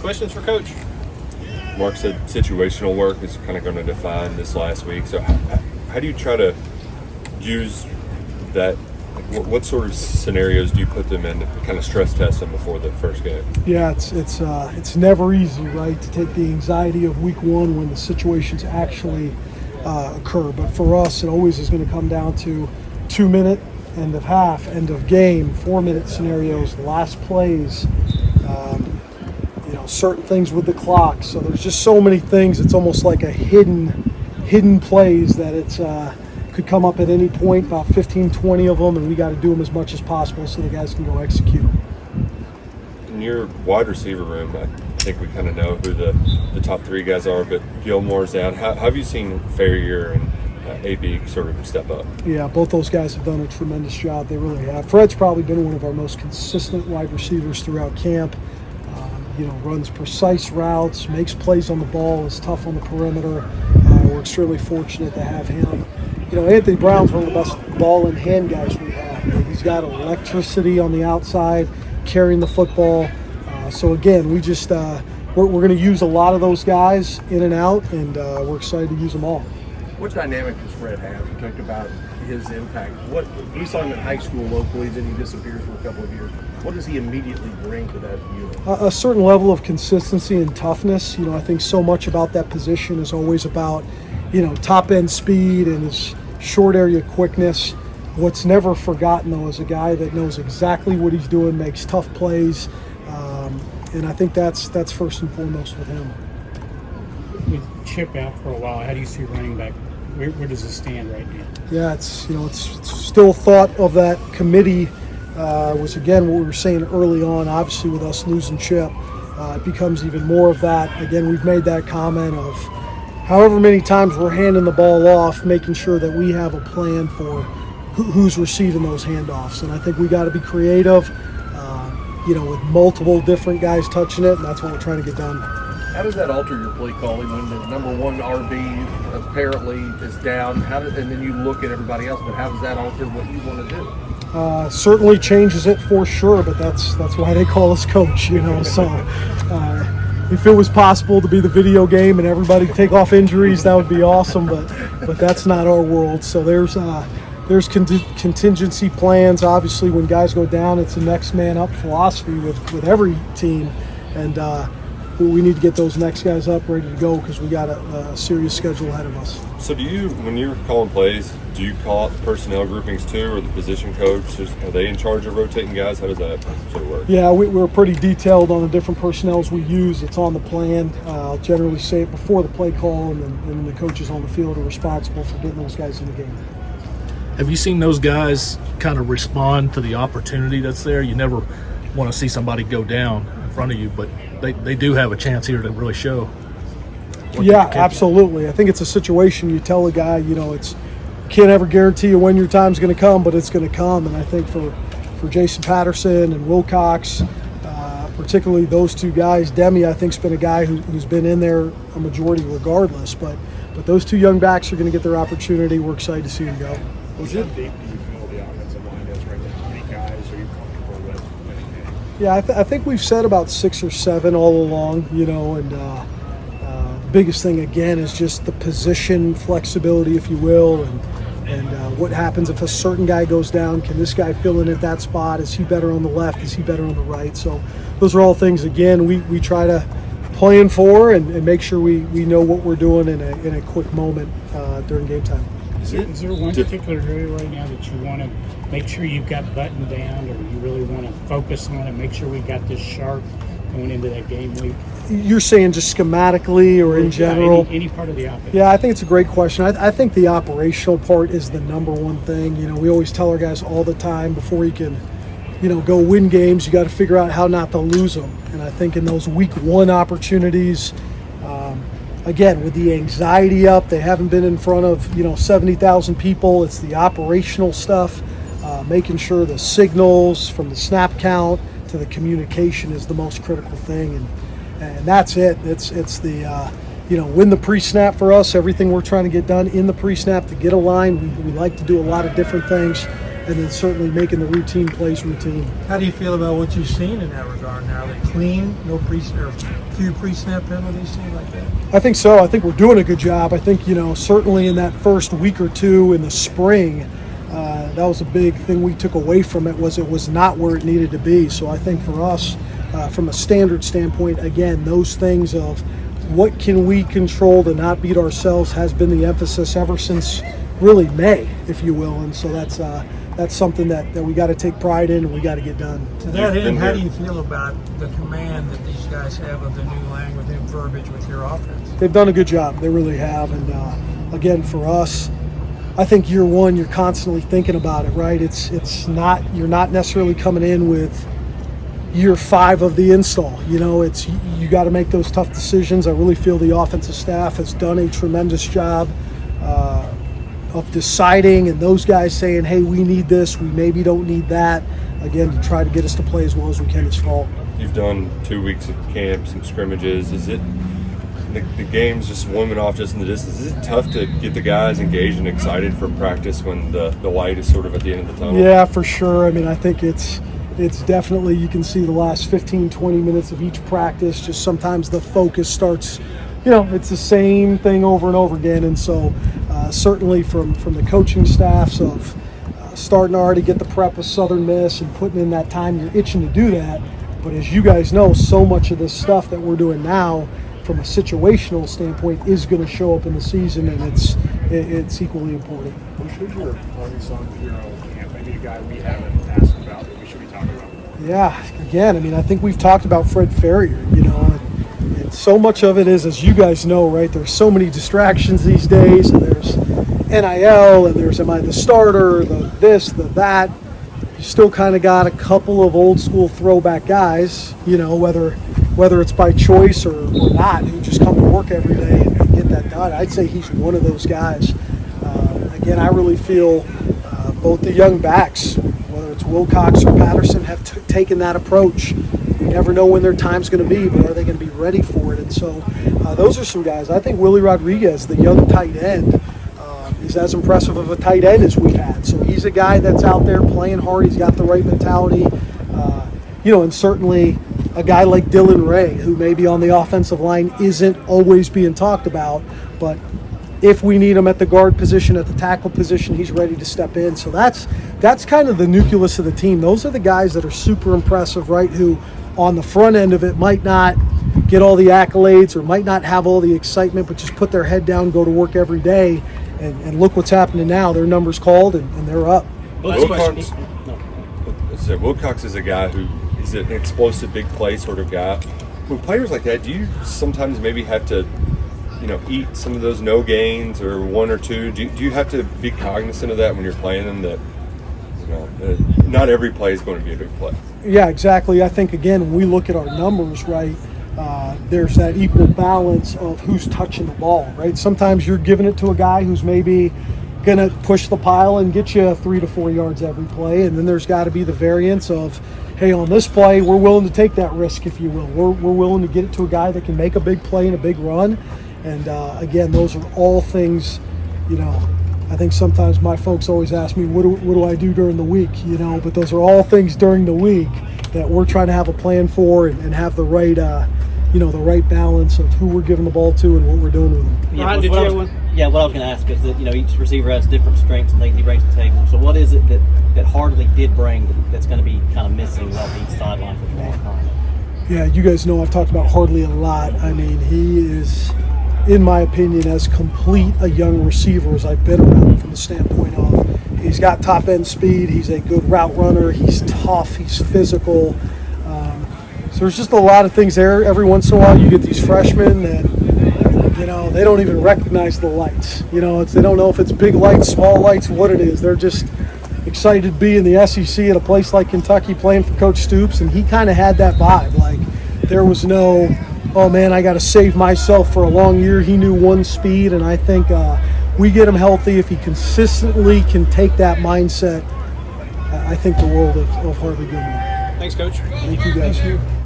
questions for Coach. Mark said situational work is kind of going to define this last week. So how do you try to use that? What sort of scenarios do you put them in to kind of stress test them before the first game? Yeah, it's never easy, right, to take the anxiety of week one when the situations actually occur. But for us, it always is going to come down to 2-minute, end of half, end of game, 4-minute scenarios, last plays, certain things with the clock. So there's just so many things. It's almost like a hidden plays that it's could come up at any point, about 15, 20 of them, and we got to do them as much as possible so the guys can go execute them. In your wide receiver room, I think we kind of know who the top three guys are, but Gilmore's out. How have you seen Ferrier and AB sort of step up? Yeah, both those guys have done a tremendous job. They really have. Fred's probably been one of our most consistent wide receivers throughout camp. Runs precise routes, makes plays on the ball, is tough on the perimeter. We're extremely fortunate to have him. Anthony Brown's one of the best ball in hand guys we have. He's got electricity on the outside, carrying the football. So again, we just we're going to use a lot of those guys in and out, and we're excited to use them all. What dynamic does Fred have? You talked about his impact. What we saw him in high school locally, then he disappears for a couple of years. What does he immediately bring to that unit? A certain level of consistency and toughness. I think so much about that position is always about, top end speed and his short area quickness. What's never forgotten though is a guy that knows exactly what he's doing, makes tough plays, and I think that's first and foremost with him. With Chip out for a while, how do you see running back? Where does it stand right now? Yeah, it's still thought of that committee. Was again what we were saying early on. Obviously, with us losing Chip, it becomes even more of that. Again, we've made that comment of however many times we're handing the ball off, making sure that we have a plan for who's receiving those handoffs. And I think we got to be creative, with multiple different guys touching it, and that's what we're trying to get done. How does that alter your play calling when the number one RB apparently is down? And then you look at everybody else, but how does that alter what you want to do? Certainly changes it for sure, but that's why they call us coach, So if it was possible to be the video game and everybody take off injuries, that would be awesome. But that's not our world. So there's contingency plans. Obviously, when guys go down, it's a next man up philosophy with every team, and we need to get those next guys up ready to go because we got a serious schedule ahead of us. So when you're calling plays, do you call out the personnel groupings too, or the position coach? Are they in charge of rotating guys? How does that sort of work? Yeah, we're pretty detailed on the different personnels we use. It's on the plan. I'll generally say it before the play call, and then the coaches on the field are responsible for getting those guys in the game. Have you seen those guys kind of respond to the opportunity that's there? You never want to see somebody go down in front of you, but they do have a chance here to really show. Yeah, absolutely. I think it's a situation you tell a guy, can't ever guarantee you when your time's going to come, but it's going to come. And I think for Jason Patterson and Wilcox, particularly those two guys, Demi I think's been a guy who's been in there a majority regardless. But those two young backs are going to get their opportunity. We're excited to see them go. How deep do you feel the offensive line is right now? How many guys are you comfortable with winning games? Yeah, I think we've said about 6 or 7 all along, and the biggest thing, again, is just the position flexibility, if you will, and what happens if a certain guy goes down. Can this guy fill in at that spot? Is he better on the left? Is he better on the right? So those are all things, again, we try to plan for and make sure we know what we're doing in a quick moment during game time. Is there one particular area right now that you want to make sure you've got buttoned down, or you really want to focus on and make sure we got this sharp going into that game week? You're saying just schematically or in general? Any part of the offense. Yeah, I think it's a great question. I think the operational part is the number one thing. We always tell our guys all the time before you can, go win games, you got to figure out how not to lose them. And I think in those week one opportunities, again, with the anxiety up, they haven't been in front of 70,000 people. It's the operational stuff, making sure the signals from the snap count to the communication is the most critical thing, and that's it. It's the win the pre-snap for us. Everything we're trying to get done in the pre-snap to get a line. We like to do a lot of different things. and then certainly making the routine plays routine. How do you feel about what you've seen in that regard now? Are they clean? No few pre-snap penalties, things like that? I think so. I think we're doing a good job. I think, certainly in that first week or two in the spring, that was a big thing we took away from it was not where it needed to be. So I think for us, from a standard standpoint, again, those things of what can we control to not beat ourselves has been the emphasis ever since really May, if you will. And so that's something that we got to take pride in and we got to get done. To that end, how do you feel about the command that these guys have of the new language, new verbiage with your offense? They've done a good job. They really have. And again, for us, I think year one, you're constantly thinking about it, right? You're not necessarily coming in with year 5 of the install. You got to make those tough decisions. I really feel the offensive staff has done a tremendous job of deciding, and those guys saying, hey, we need this, we maybe don't need that, again, to try to get us to play as well as we can this fall. You've done 2 weeks of camps and scrimmages. Is it the game's just warming off just in the distance? Is it tough to get the guys engaged and excited for practice when the light is sort of at the end of the tunnel? Yeah, for sure. I mean, I think it's definitely, you can see the last 15, 20 minutes of each practice, just sometimes the focus starts, it's the same thing over and over again. And so certainly from the coaching staffs of starting to already get the prep with Southern Miss and putting in that time, you're itching to do that. But as you guys know, so much of this stuff that we're doing now from a situational standpoint is going to show up in the season, and it's equally important. Who should your unsung hero camp? Maybe a guy we haven't asked about that we should be talking about? Yeah, again, I mean, I think we've talked about Fred Ferrier, and so much of it is, as you guys know, right, there's so many distractions these days, and there's NIL, and there's am I the starter, the this, the that. You still kind of got a couple of old school throwback guys, whether it's by choice or not, who just come to work every day and get that done. I'd say he's one of those guys. Again, I really feel both the young backs, whether it's Wilcox or Patterson, have taken that approach. You never know when their time's going to be, but are they going to be ready for it? And so those are some guys. I think Willie Rodriguez, the young tight end, is as impressive of a tight end as we've had. So he's a guy that's out there playing hard. He's got the right mentality. And certainly a guy like Dylan Ray, who maybe on the offensive line isn't always being talked about, but if we need him at the guard position, at the tackle position, he's ready to step in. So that's kind of the nucleus of the team. Those are the guys that are super impressive, right, who on the front end of it might not get all the accolades or might not have all the excitement, but just put their head down, go to work every day, and look what's happening now. Their number's called, and they're up. Wilcox is a guy who is an explosive, big play sort of guy. With players like that, do you sometimes maybe have to, eat some of those no gains or one or two? Do you have to be cognizant of that when you're playing them, that not every play is going to be a big play? Yeah, exactly. I think, again, when we look at our numbers, right, there's that equal balance of who's touching the ball, right? Sometimes you're giving it to a guy who's maybe going to push the pile and get you 3 to 4 yards every play, and then there's got to be the variance of, hey, on this play, we're willing to take that risk, if you will. We're willing to get it to a guy that can make a big play and a big run. And, again, those are all things, I think sometimes my folks always ask me, what do I do during the week, But those are all things during the week that we're trying to have a plan for and have the right, the right balance of who we're giving the ball to and what we're doing with them. Yeah, what I was going to ask is that, each receiver has different strengths and things he brings to the table. So what is it that Hardley did bring that's going to be kind of missing without being sidelined for a long time? Yeah, you guys know I've talked about Hardley a lot. I mean, he is, in my opinion, as complete a young receiver as I've been around from the standpoint of he's got top-end speed, he's a good route runner, he's tough, he's physical. So there's just a lot of things there. Every once in a while you get these freshmen that, they don't even recognize the lights. They don't know if it's big lights, small lights, what it is. They're just excited to be in the SEC at a place like Kentucky playing for Coach Stoops, and he kind of had that vibe. Like, there was no, oh man, I got to save myself for a long year. He knew one speed, and I think we get him healthy. If he consistently can take that mindset, I think the world of Harvey Goodman. Thanks, Coach. Thank you guys.